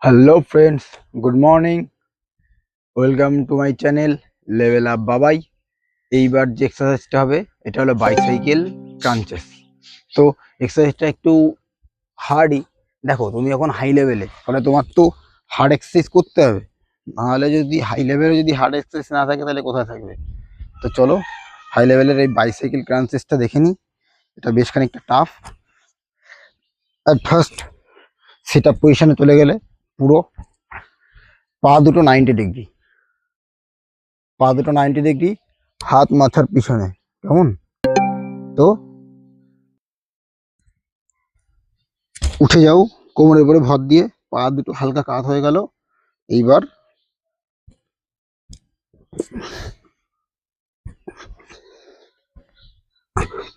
Hello friends, good morning. Welcome to my channel level up বাবাই। এইবার যে এক্সারসাইজটা হবে এটা হলো বাইসাইকেল ক্রাঞ্চেস। তো এক্সারসাইজটা একটু হার্ডই। দেখো, তুমি এখন হাই লেভেলে, ফলে তোমার তো হার্ড এক্সারসাইজ করতে হবে। নাহলে যদি হাই লেভেলে যদি হার্ড এক্সারসাইজ না থাকে তাহলে কোথায় থাকবে? তো চলো হাই লেভেলের এই বাইসাইকেল ক্রাঞ্চেসটা দেখে নিই। এটা বেশ খানিকটা tough. At first set up পজিশনে চলে গেলে পুরো পা দুটো 90 ডিগ্রি, হাত মাথার পিছনে, কেমন? তো উঠে যাও কোমরের উপরে ভর দিয়ে, পা দুটো হালকা কাত হয়ে গেল। এইবার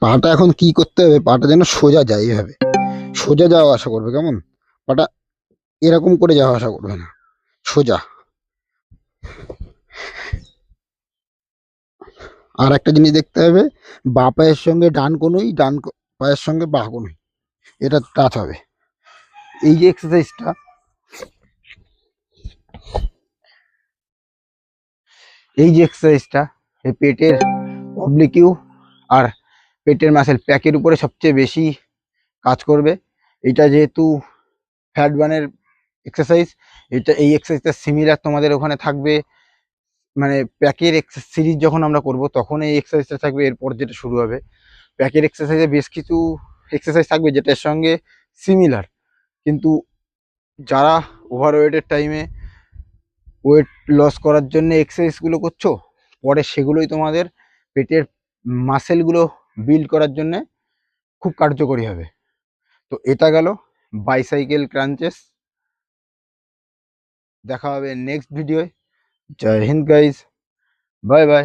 পাটা এখন কি করতে হবে, পাটা যেন সোজা যায়, এইভাবে সোজা যাওয়া আসা করবে, কেমন? পাটা এরকম করে যাওয়া আসা করবে না, সোজা। আর একটা জিনিস দেখতে হবে, বা পায়ের সঙ্গে ডান কোনোই, পায়ের সঙ্গে বাঁ কোনোই, এটা টাচ হবে। এই যে এক্সারসাইজটা, এই পেটের অবলিকিউ আর পেটের মাসেল প্যাকের উপরে সবচেয়ে বেশি কাজ করবে। এটা যেহেতু ফ্যাট বার্নের এক্সারসাইজ, এই এক্সারসাইজটা সিমিলার তোমাদের ওখানে থাকবে। মানে প্যাকের সিরিজ যখন আমরা করব তখন এই এক্সারসাইজটা থাকবে। এরপর যেটা শুরু হবে, প্যাকের এক্সারসাইজে বেশ কিছু এক্সারসাইজ থাকবে যেটার সঙ্গে সিমিলার, কিন্তু যারা ওভারওয়েটের টাইমে ওয়েট লস করার জন্য এক্সারসাইজগুলো করছো, পরে সেগুলোই তোমাদের পেটের মাসেলগুলো বিল্ড করার জন্য খুব কার্যকরী হবে। তো এটা গেল বাইসাইকেল ক্রাঞ্চেস। দেখা হবে নেক্সট ভিডিওয়। জয় হিন্দ গাইজ, বাই বাই।